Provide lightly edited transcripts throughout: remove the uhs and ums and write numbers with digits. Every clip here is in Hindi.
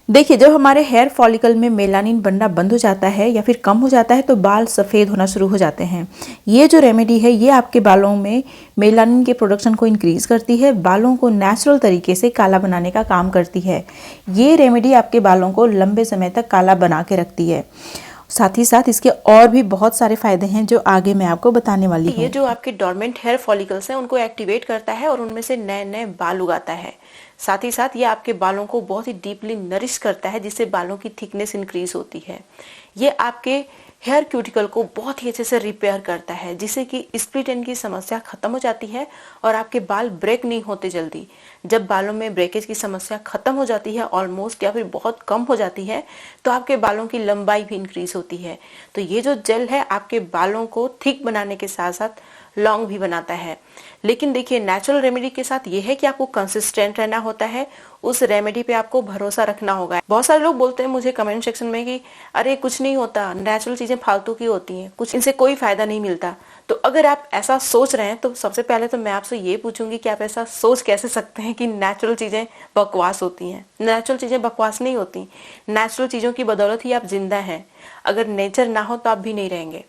देखिए, जब हमारे हेयर फॉलिकल में मेलानिन बनना बंद हो जाता है या फिर कम हो जाता है तो बाल सफ़ेद होना शुरू हो जाते हैं। ये जो रेमेडी है ये आपके बालों में मेलानिन के प्रोडक्शन को इंक्रीज़ करती है, बालों को नेचुरल तरीके से काला बनाने का काम करती है। ये रेमेडी आपके बालों को लंबे समय तक काला बना के रखती है। साथ ही साथ इसके और भी बहुत सारे फायदे हैं जो आगे मैं आपको बताने वाली हूँ। ये जो आपके डॉर्मेंट हेयर फॉलिकल्स हैं उनको एक्टिवेट करता है और उनमें से नए नए बाल उगाता है। साथ ही साथ ये आपके बालों को बहुत ही डीपली नरिश करता है, जिससे बालों की थिकनेस इंक्रीज होती है। ये आपके हेयर क्यूटिकल को बहुत ही अच्छे से रिपेयर करता है, जिससे कि स्प्लिट एंड की समस्या खत्म हो जाती है और आपके बाल ब्रेक नहीं होते जल्दी। जब बालों में ब्रेकेज की समस्या खत्म हो जाती है ऑलमोस्ट या फिर बहुत कम हो जाती है, तो आपके बालों की लंबाई भी इंक्रीज होती है। तो ये जो जेल है आपके बालों को थिक बनाने के साथ साथ लॉन्ग भी बनाता है। लेकिन देखिए, नेचुरल रेमेडी के साथ ये है कि आपको कंसिस्टेंट रहना होता है, उस रेमेडी पे आपको भरोसा रखना होगा। बहुत सारे लोग बोलते हैं मुझे कमेंट सेक्शन में कि अरे कुछ नहीं होता, नेचुरल चीजें फालतू की होती हैं, कुछ इनसे कोई फायदा नहीं मिलता। तो अगर आप ऐसा सोच रहे हैं तो सबसे पहले तो मैं आपसे ये पूछूंगी कि आप ऐसा सोच कैसे सकते हैं कि नेचुरल चीजें बकवास होती हैं। नेचुरल चीजें बकवास नहीं होती। नेचुरल चीजों की बदौलत ही आप जिंदा हैं। अगर नेचर ना हो तो आप भी नहीं रहेंगे।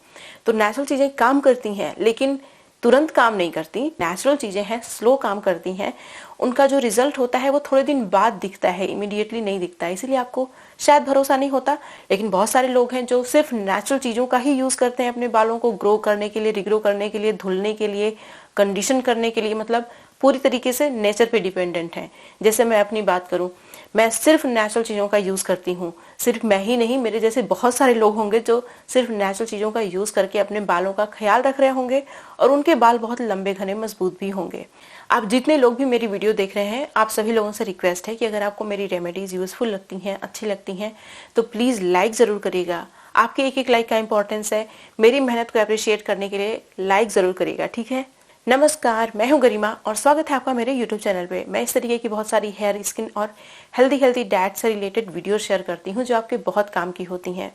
तो नेचुरल चीजें काम करती हैं, लेकिन तुरंत काम नहीं करती। नेचुरल चीजें हैं, स्लो काम करती हैं। उनका जो रिजल्ट होता है वो थोड़े दिन बाद दिखता है, इमीडिएटली नहीं दिखता है। इसीलिए आपको शायद भरोसा नहीं होता। लेकिन बहुत सारे लोग हैं जो सिर्फ नेचुरल चीजों का ही यूज करते हैं अपने बालों को ग्रो करने के लिए, रिग्रो करने के लिए, धुलने के लिए, कंडीशन करने के लिए, मतलब पूरी तरीके से नेचर पे डिपेंडेंट है। जैसे मैं अपनी बात करूं, मैं सिर्फ नेचुरल चीज़ों का यूज़ करती हूँ। सिर्फ मैं ही नहीं, मेरे जैसे बहुत सारे लोग होंगे जो सिर्फ नेचुरल चीज़ों का यूज़ करके अपने बालों का ख्याल रख रहे होंगे और उनके बाल बहुत लंबे घने मजबूत भी होंगे। आप जितने लोग भी मेरी वीडियो देख रहे हैं, आप सभी लोगों से रिक्वेस्ट है कि अगर आपको मेरी रेमेडीज़ यूज़फुल लगती हैं, अच्छी लगती हैं, तो प्लीज़ लाइक ज़रूर करिएगा। आपके एक एक लाइक का इंपॉर्टेंस है। मेरी मेहनत को अप्रिशिएट करने के लिए लाइक ज़रूर करिएगा, ठीक है। नमस्कार, मैं हूं गरिमा और स्वागत है आपका मेरे YouTube चैनल पे। मैं इस तरीके की बहुत सारी हेयर, स्किन और हेल्दी डाइट से रिलेटेड वीडियो शेयर करती हूं जो आपके बहुत काम की होती हैं।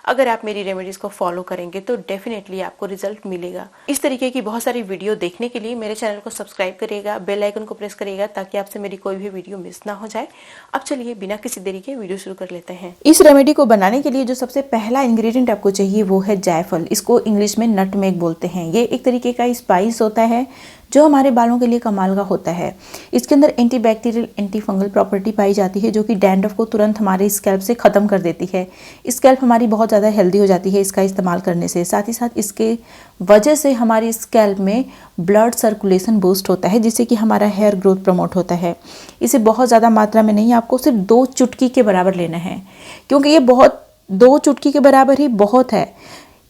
अगर आप मेरी रेमेडीज को फॉलो करेंगे तो डेफिनेटली आपको रिजल्ट मिलेगा। इस तरीके की बहुत सारी वीडियो देखने के लिए मेरे चैनल को सब्सक्राइब करिएगा, बेल आइकन को प्रेस करिएगा ताकि आपसे मेरी कोई भी वीडियो मिस ना हो जाए। अब चलिए बिना किसी देरी के वीडियो शुरू कर लेते हैं। इस रेमेडी को बनाने के लिए जो सबसे पहला इंग्रेडिएंट आपको चाहिए वो है जायफल। इसको इंग्लिश में नटमेग बोलते हैं। ये एक तरीके का स्पाइस होता है जो हमारे बालों के लिए कमाल का होता है। इसके अंदर एंटीबैक्टीरियल, एंटी फंगल प्रॉपर्टी पाई जाती है जो कि डैंड्रफ को तुरंत हमारे स्कैल्प से ख़त्म कर देती है। स्कैल्प हमारी बहुत ज़्यादा हेल्दी हो जाती है इसका इस्तेमाल करने से। साथ ही साथ इसके वजह से हमारी स्कैल्प में ब्लड सर्कुलेशन बूस्ट होता है, जिससे कि हमारा हेयर ग्रोथ प्रमोट होता है। इसे बहुत ज़्यादा मात्रा में नहीं, आपको सिर्फ 2 चुटकी के बराबर लेना है, क्योंकि ये 2 चुटकी के बराबर ही बहुत है।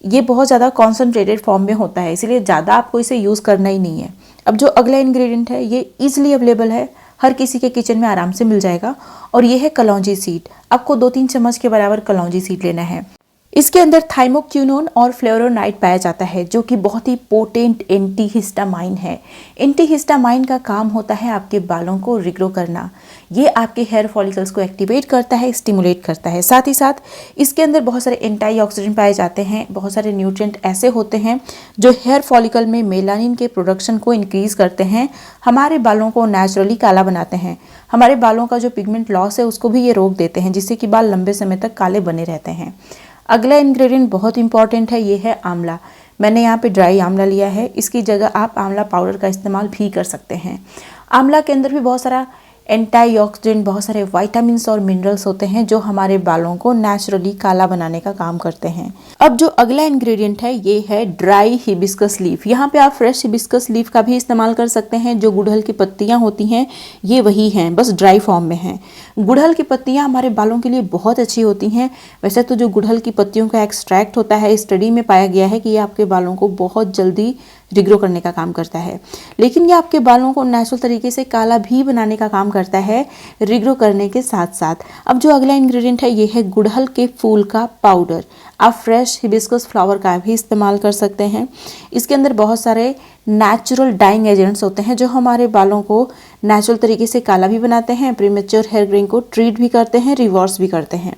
ये बहुत ज़्यादा कॉन्सेंट्रेटेड फॉर्म में होता है, इसलिए ज़्यादा आपको इसे यूज़ करना ही नहीं है। अब जो अगला इंग्रेडिएंट है ये ईजिली अवेलेबल है, हर किसी के किचन में आराम से मिल जाएगा, और ये है कलौंजी सीड। आपको 2-3 चम्मच के बराबर कलौंजी सीड लेना है। इसके अंदर थाइमोक्विनोन और फ्लेवोनोइड पाया जाता है जो कि बहुत ही पोटेंट एंटीहिस्टामाइन है। एंटीहिस्टामाइन का काम होता है आपके बालों को रिग्रो करना। ये आपके हेयर फॉलिकल्स को एक्टिवेट करता है, स्टिमुलेट करता है। साथ ही साथ इसके अंदर बहुत सारे एंटीऑक्सीडेंट पाए जाते हैं। बहुत सारे न्यूट्रिएंट ऐसे होते हैं जो हेयर फॉलिकल में मेलानिन के प्रोडक्शन को इंक्रीज करते हैं, हमारे बालों को नेचुरली काला बनाते हैं। हमारे बालों का जो पिगमेंट लॉस है उसको भी ये रोक देते हैं, जिससे कि बाल लंबे समय तक काले बने रहते हैं। अगला इंग्रेडिएंट बहुत इंपॉर्टेंट है, ये है आंवला। मैंने यहाँ पे ड्राई आंवला लिया है, इसकी जगह आप आंवला पाउडर का इस्तेमाल भी कर सकते हैं। आंवला के अंदर भी बहुत सारा एंटीऑक्सीडेंट, बहुत सारे विटामिन्स और मिनरल्स होते हैं जो हमारे बालों को नेचुरली काला बनाने का काम करते हैं। अब जो अगला इंग्रेडिएंट है ये है ड्राई हिबिस्कस लीफ। यहाँ पे आप फ्रेश हिबिस्कस लीफ का भी इस्तेमाल कर सकते हैं। जो गुड़हल की पत्तियाँ होती हैं ये वही हैं, बस ड्राई फॉर्म में हैं। गुड़हल की पत्तियाँ हमारे बालों के लिए बहुत अच्छी होती हैं। वैसे तो जो गुड़हल की पत्तियों का एक्सट्रैक्ट होता है, स्टडी में पाया गया है कि ये आपके बालों को बहुत जल्दी रिग्रो करने का काम करता है, लेकिन ये आपके बालों को नेचुरल तरीके से काला भी बनाने का काम करता है रिग्रो करने के साथ साथ। अब जो अगला इंग्रेडिएंट है ये है गुड़हल के फूल का पाउडर। आप फ्रेश हिबिस्कस फ्लावर का भी इस्तेमाल कर सकते हैं। इसके अंदर बहुत सारे नेचुरल डाइंग एजेंट्स होते हैं जो हमारे बालों को नेचुरल तरीके से काला भी बनाते हैं, प्रीमेच्योर हेयर ग्रेइंग को ट्रीट भी करते हैं, रिवर्स भी करते हैं।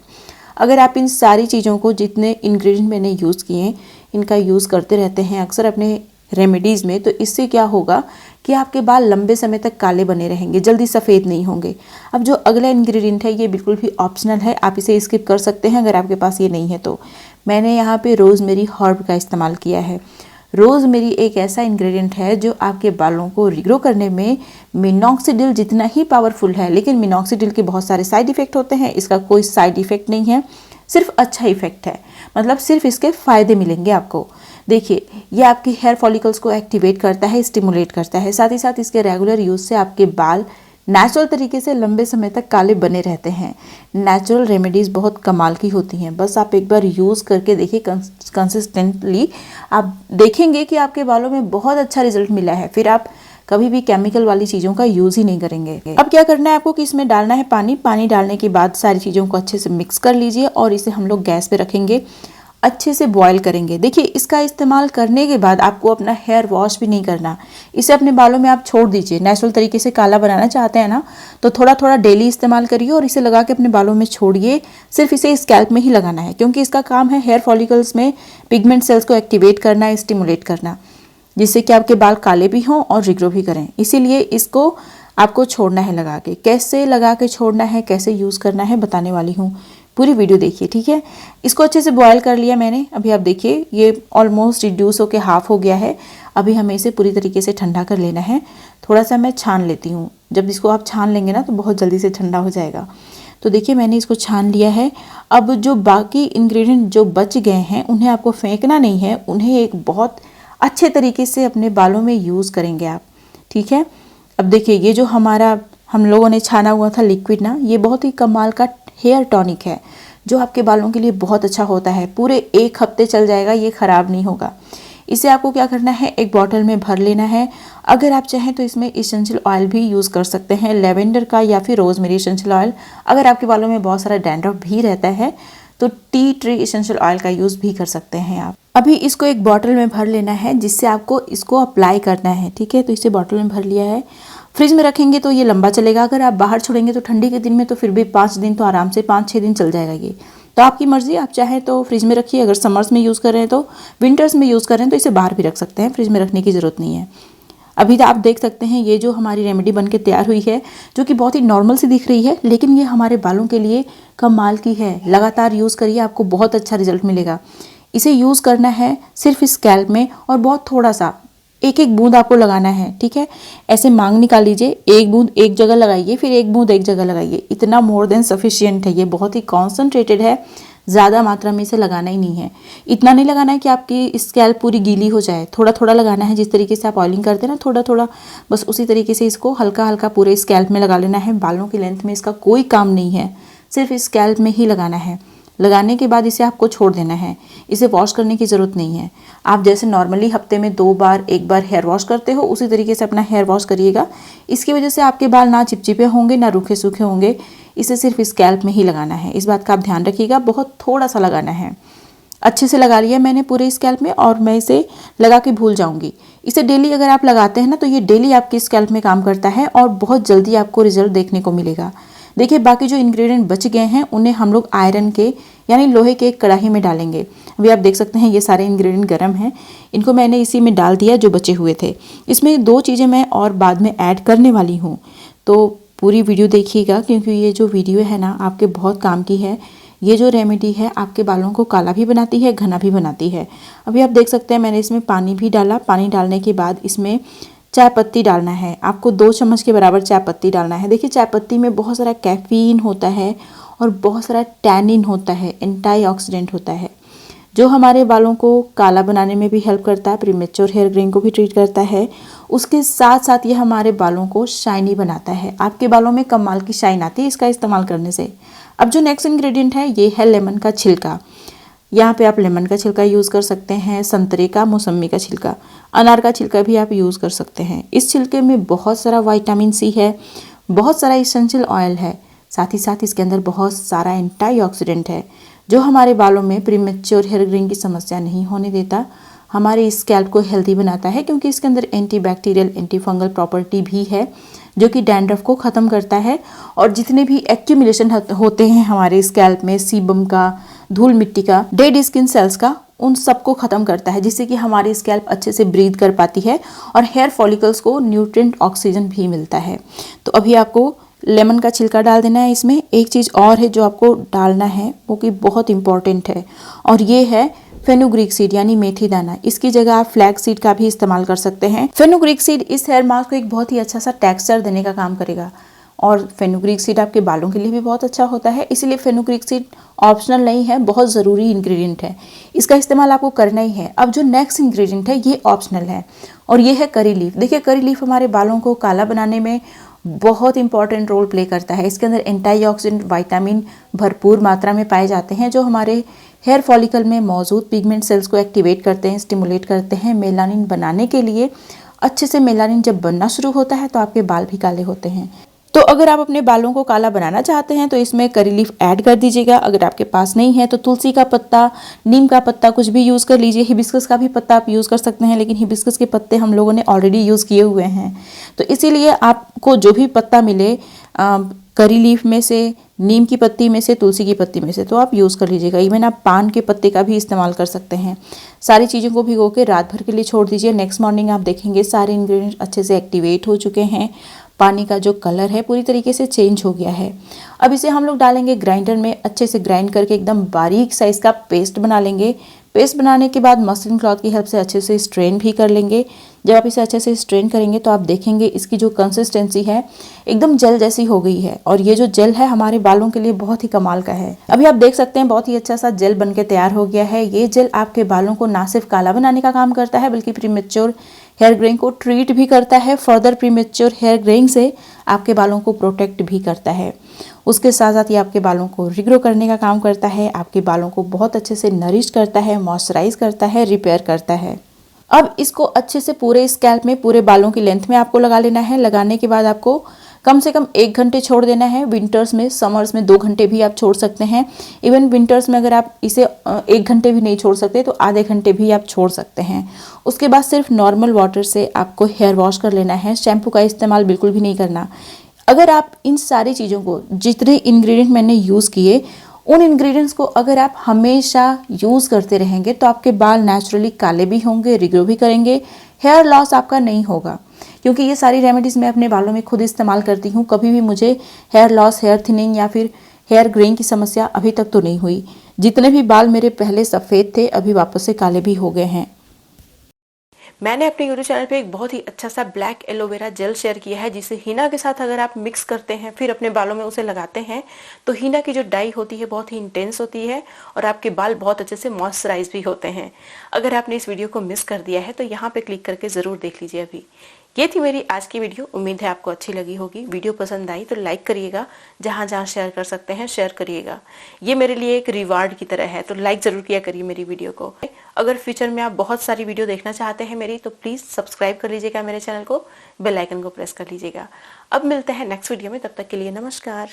अगर आप इन सारी चीज़ों को, जितने इंग्रेडिएंट मैंने यूज़ किए, इनका यूज़ करते रहते हैं अक्सर अपने रेमेडीज़ में, तो इससे क्या होगा कि कि आपके बाल लंबे समय तक काले बने रहेंगे, जल्दी सफ़ेद नहीं होंगे। अब जो अगला इंग्रेडिएंट है ये बिल्कुल भी ऑप्शनल है, आप इसे स्किप कर सकते हैं अगर आपके पास ये नहीं है तो। मैंने यहाँ पे रोज़मेरी हर्ब का इस्तेमाल किया है। रोज़मेरी एक ऐसा इंग्रेडिएंट है जो आपके बालों को रिग्रो करने में मिनॉक्सिडिल जितना ही पावरफुल है, लेकिन मिनॉक्सिडिल के बहुत सारे साइड इफ़ेक्ट होते हैं, इसका कोई साइड इफ़ेक्ट नहीं है, सिर्फ अच्छा इफेक्ट है, मतलब सिर्फ इसके फ़ायदे मिलेंगे आपको। देखिए, ये आपके हेयर फॉलिकल्स को एक्टिवेट करता है, स्टिमुलेट करता है, साथ ही साथ इसके रेगुलर यूज़ से आपके बाल नेचुरल तरीके से लंबे समय तक काले बने रहते हैं। नेचुरल रेमेडीज़ बहुत कमाल की होती हैं, बस आप एक बार यूज़ करके देखिए कंसिस्टेंटली, आप देखेंगे कि आपके बालों में बहुत अच्छा रिजल्ट मिला है, फिर आप कभी भी केमिकल वाली चीज़ों का यूज़ ही नहीं करेंगे। अब क्या करना है आपको कि इसमें डालना है पानी। पानी डालने के बाद सारी चीज़ों को अच्छे से मिक्स कर लीजिए और इसे हम लोग गैस पे रखेंगे, अच्छे से बॉईल करेंगे। देखिए, इसका इस्तेमाल करने के बाद आपको अपना हेयर वॉश भी नहीं करना, इसे अपने बालों में आप छोड़ दीजिए। नेचुरल तरीके से काला बनाना चाहते हैं ना, तो थोड़ा थोड़ा डेली इस्तेमाल करिए और इसे लगा के अपने बालों में छोड़िए। सिर्फ इसे स्कैल्प में ही लगाना है, क्योंकि इसका काम है हेयर फॉलिकल्स में पिगमेंट सेल्स को एक्टिवेट करना, स्टिमुलेट करना, जिससे कि आपके बाल काले भी हों और रिग्रो भी करें। इसीलिए इसको आपको छोड़ना है लगा के। कैसे लगा के छोड़ना है, कैसे यूज़ करना है बताने वाली हूँ, पूरी वीडियो देखिए, ठीक है। इसको अच्छे से बॉयल कर लिया मैंने। अभी आप देखिए ये ऑलमोस्ट रिड्यूस होके हाफ हो गया है। अभी हमें इसे पूरी तरीके से ठंडा कर लेना है। थोड़ा सा मैं छान लेती हूँ, जब इसको आप छान लेंगे ना तो बहुत जल्दी से ठंडा हो जाएगा। तो देखिए, मैंने इसको छान लिया है। अब जो बाकी इंग्रेडिएंट जो बच गए हैं उन्हें आपको फेंकना नहीं है, उन्हें एक बहुत अच्छे तरीके से अपने बालों में यूज़ करेंगे आप, ठीक है। अब देखिए, ये जो हमारा हम लोगों ने छाना हुआ था लिक्विड ना, ये बहुत ही कमाल का हेयर टॉनिक है जो आपके बालों के लिए बहुत अच्छा होता है। पूरे 1 हफ्ते चल जाएगा, ये ख़राब नहीं होगा। इसे आपको क्या करना है, एक बॉटल में भर लेना है। अगर आप चाहें तो इसमें इसेंशियल ऑयल भी यूज़ कर सकते हैं, लेवेंडर का या फिर रोज़मेरी इसेंशियल ऑयल। अगर आपके बालों में बहुत सारा डैंड्रफ भी रहता है तो टी ट्री इसेंशियल ऑयल का यूज़ भी कर सकते हैं आप। अभी इसको एक बॉटल में भर लेना है, जिससे आपको इसको अप्लाई करना है, ठीक है। तो इसे बॉटल में भर लिया है। फ्रिज में रखेंगे तो ये लंबा चलेगा, अगर आप बाहर छोड़ेंगे तो ठंडी के दिन में तो फिर भी 5 दिन तो आराम से 5-6 दिन चल जाएगा ये। तो आपकी मर्जी, आप चाहें तो फ्रिज में रखिए, अगर समर्स में यूज़ कर रहे हैं तो, विंटर्स में यूज़ कर रहे हैं तो इसे बाहर भी रख सकते हैं, फ्रिज में रखने की ज़रूरत नहीं है। अभी तो आप देख सकते हैं ये जो हमारी रेमेडी बन के तैयार हुई है, जो कि बहुत ही नॉर्मल सी दिख रही है, लेकिन ये हमारे बालों के लिए कमाल की है। लगातार यूज़ करिए, आपको बहुत अच्छा रिजल्ट मिलेगा। इसे यूज़ करना है सिर्फ स्कैल्प में और बहुत थोड़ा सा, एक एक बूंद आपको लगाना है, ठीक है। ऐसे मांग निकाल लीजिए, एक बूंद एक जगह लगाइए, फिर एक बूंद एक जगह लगाइए। इतना मोर देन सफिशियंट है, ये बहुत ही कॉन्सेंट्रेटेड है, ज़्यादा मात्रा में इसे लगाना ही नहीं है। इतना नहीं लगाना है कि आपकी स्कैल्प पूरी गीली हो जाए, थोड़ा थोड़ा लगाना है। जिस तरीके से आप ऑयलिंग करते हैं ना, थोड़ा थोड़ा, बस उसी तरीके से इसको हल्का हल्का पूरे स्कैल्प में लगा लेना है। बालों की लेंथ में इसका कोई काम नहीं है, सिर्फ स्कैल्प में ही लगाना है। लगाने के बाद इसे आपको छोड़ देना है, इसे वॉश करने की ज़रूरत नहीं है। आप जैसे नॉर्मली हफ्ते में 2 बार 1 बार हेयर वॉश करते हो, उसी तरीके से अपना हेयर वॉश करिएगा। इसकी वजह से आपके बाल ना चिपचिपे होंगे, ना रूखे सूखे होंगे। इसे सिर्फ स्कैल्प में ही लगाना है, इस बात का आप ध्यान रखिएगा। बहुत थोड़ा सा लगाना है। अच्छे से लगा लिया मैंने पूरे स्कैल्प में, और मैं इसे लगा के भूल जाऊंगी। इसे डेली अगर आप लगाते हैं ना, तो ये डेली आपके स्कैल्प में काम करता है और बहुत जल्दी आपको रिजल्ट देखने को मिलेगा। देखिए, बाकी जो इंग्रेडिएंट बच गए हैं उन्हें हम लोग आयरन के यानी लोहे के एक कढ़ाई में डालेंगे। अभी आप देख सकते हैं ये सारे इंग्रेडिएंट गर्म हैं, इनको मैंने इसी में डाल दिया जो बचे हुए थे। इसमें 2 चीज़ें मैं और बाद में ऐड करने वाली हूँ, तो पूरी वीडियो देखिएगा, क्योंकि ये जो वीडियो है ना आपके बहुत काम की है। ये जो रेमेडी है आपके बालों को काला भी बनाती है, घना भी बनाती है। अभी आप देख सकते हैं मैंने इसमें पानी भी डाला। पानी डालने के बाद इसमें चाय पत्ती डालना है, आपको 2 चम्मच के बराबर चाय पत्ती डालना है। देखिए, चाय पत्ती में बहुत सारा कैफीन होता है और बहुत सारा टैनिन होता है, एंटीऑक्सीडेंट होता है, जो हमारे बालों को काला बनाने में भी हेल्प करता है, प्रीमेच्योर हेयर ग्रेइंग को भी ट्रीट करता है। उसके साथ साथ ये हमारे बालों को शाइनी बनाता है। आपके बालों में कमाल की शाइन आती है इसका इस्तेमाल करने से। अब जो नेक्स्ट इंग्रेडिएंट है ये है लेमन का छिलका। यहाँ पे आप लेमन का छिलका यूज़ कर सकते हैं, संतरे का, मौसम्मी का छिलका, अनार का छिलका भी आप यूज़ कर सकते हैं। इस छिलके में बहुत सारा विटामिन सी है, बहुत सारा इसेंशियल ऑयल है, साथ ही साथ इसके अंदर बहुत सारा एंटीऑक्सीडेंट है, जो हमारे बालों में प्रीमेच्योर हेयर ग्रेइंग की समस्या नहीं होने देता, हमारे स्कैल्प को हेल्दी बनाता है, क्योंकि इसके अंदर एंटीबैक्टीरियल, एंटी फंगल प्रॉपर्टी भी है, जो कि डैंड्रफ को ख़त्म करता है। और जितने भी एक्यूमुलेशन होते हैं हमारे स्कैल्प में, सीबम का, धूल मिट्टी का, डेड स्किन सेल्स का, उन सबको ख़त्म करता है, जिससे कि हमारी स्कैल्प अच्छे से ब्रीथ कर पाती है और हेयर फॉलिकल्स को न्यूट्रिएंट ऑक्सीजन भी मिलता है। तो अभी आपको लेमन का छिलका डाल देना है। इसमें एक चीज़ और है जो आपको डालना है, वो कि बहुत इंपॉर्टेंट है, और ये है फेनुग्रीक सीड यानी मेथी दाना। इसकी जगह आप फ्लैक्स सीड का भी इस्तेमाल कर सकते हैं। फेनुग्रीक सीड इस हेयर मास्क को एक बहुत ही अच्छा सा टेक्सचर देने का काम करेगा, और फेनुग्रीक सीड आपके बालों के लिए भी बहुत अच्छा होता है। इसीलिए फेनुग्रीक सीड ऑप्शनल नहीं है, बहुत ज़रूरी इंग्रेडिएंट है, इसका इस्तेमाल आपको करना ही है। अब जो नेक्स्ट इंग्रेडिएंट है ये ऑप्शनल है, और ये है करी लीफ। देखिए, करी लीफ हमारे बालों को काला बनाने में बहुत इंपॉर्टेंट रोल प्ले करता है। इसके अंदर एंटीऑक्सीडेंट विटामिन भरपूर मात्रा में पाए जाते हैं, जो हमारे हेयर फॉलिकल में मौजूद पिगमेंट सेल्स को एक्टिवेट करते हैं, स्टिमुलेट करते हैं मेलानिन बनाने के लिए। अच्छे से मेलानिन जब बनना शुरू होता है तो आपके बाल भी काले होते हैं। तो अगर आप अपने बालों को काला बनाना चाहते हैं तो इसमें करी लीफ ऐड कर दीजिएगा। अगर आपके पास नहीं है तो तुलसी का पत्ता, नीम का पत्ता कुछ भी यूज़ कर लीजिए। हिबिस्कस का भी पत्ता आप यूज़ कर सकते हैं, लेकिन हिबिस्कस के पत्ते हम लोगों ने ऑलरेडी यूज़ किए हुए हैं, तो इसीलिए आपको जो भी पत्ता मिले करी लीफ में से, नीम की पत्ती में से, तुलसी की पत्ती में से, तो आप यूज़ कर लीजिएगा। इवन आप पान के पत्ते का भी इस्तेमाल कर सकते हैं। सारी चीज़ों को भिगो के रात भर के लिए छोड़ दीजिए। नेक्स्ट मॉर्निंग आप देखेंगे सारे इंग्रेडिएंट्स अच्छे से एक्टिवेट हो चुके हैं, पानी का जो कलर है पूरी तरीके से चेंज हो गया है। अब इसे हम लोग डालेंगे ग्राइंडर में, अच्छे से ग्राइंड करके एकदम बारीक साइज़ का पेस्ट बना लेंगे। पेस्ट बनाने के बाद मसलिन क्लॉथ की हेल्प से अच्छे से स्ट्रेन भी कर लेंगे। जब आप इसे अच्छे से स्ट्रेन करेंगे तो आप देखेंगे इसकी जो कंसिस्टेंसी है एकदम जेल जैसी हो गई है, और ये जो जेल है हमारे बालों के लिए बहुत ही कमाल का है। अभी आप देख सकते हैं बहुत ही अच्छा सा जेल बनके तैयार हो गया है। ये जेल आपके बालों को ना सिर्फ काला बनाने का काम करता है, बल्कि प्रीमेच्योर हेयर ग्रेइंग को ट्रीट भी करता है। फर्दर प्रीमेच्योर हेयर ग्रेइंग से आपके बालों को प्रोटेक्ट भी करता है। उसके साथ साथ ये आपके बालों को रिग्रो करने का काम करता है, आपके बालों को बहुत अच्छे से नरिश करता है, मॉइस्चराइज करता है, रिपेयर करता है। अब इसको अच्छे से पूरे स्कैल्प में, पूरे बालों की लेंथ में आपको लगा लेना है। लगाने के बाद आपको कम से कम 1 घंटे छोड़ देना है। विंटर्स में, समर्स में 2 घंटे भी आप छोड़ सकते हैं। इवन विंटर्स में अगर आप इसे 1 घंटे भी नहीं छोड़ सकते तो आधे घंटे भी आप छोड़ सकते हैं। उसके बाद सिर्फ नॉर्मल वाटर से आपको हेयर वॉश कर लेना है। शैम्पू का इस्तेमाल बिल्कुल भी नहीं करना। अगर आप इन सारी चीज़ों को, जितने इंग्रेडिएंट मैंने यूज़ किए, उन इंग्रेडिएंट्स को अगर आप हमेशा यूज़ करते रहेंगे तो आपके बाल नेचुरली काले भी होंगे, रिग्रो भी करेंगे, हेयर लॉस आपका नहीं होगा। क्योंकि ये सारी रेमेडीज़ मैं अपने बालों में खुद इस्तेमाल करती हूँ। कभी भी मुझे हेयर लॉस, हेयर थिनिंग या फिर हेयर ग्रेइंग की समस्या अभी तक तो नहीं हुई। जितने भी बाल मेरे पहले सफ़ेद थे अभी वापस से काले भी हो गए हैं। मैंने अपने यूट्यूब चैनल पे एक बहुत ही अच्छा सा ब्लैक एलोवेरा जेल शेयर किया है, जिसे हीना के साथ अगर आप मिक्स करते हैं फिर अपने बालों में उसे लगाते हैं तो हीना की जो डाई होती है बहुत ही इंटेंस होती है और आपके बाल बहुत अच्छे से मॉइस्चराइज भी होते हैं। अगर आपने इस वीडियो को मिस कर दिया है तो यहाँ पे क्लिक करके ज़रूर देख लीजिए। अभी ये थी मेरी आज की वीडियो। उम्मीद है आपको अच्छी लगी होगी। वीडियो पसंद आई तो लाइक करिएगा, जहाँ जहाँ शेयर कर सकते हैं शेयर करिएगा। ये मेरे लिए एक रिवार्ड की तरह है, तो लाइक ज़रूर किया करिए मेरी वीडियो को। अगर फ्यूचर में आप बहुत सारी वीडियो देखना चाहते हैं मेरी, तो प्लीज़ सब्सक्राइब कर लीजिएगा मेरे चैनल को, बेल आइकन को प्रेस कर लीजिएगा। अब मिलते हैं नेक्स्ट वीडियो में, तब तक के लिए नमस्कार।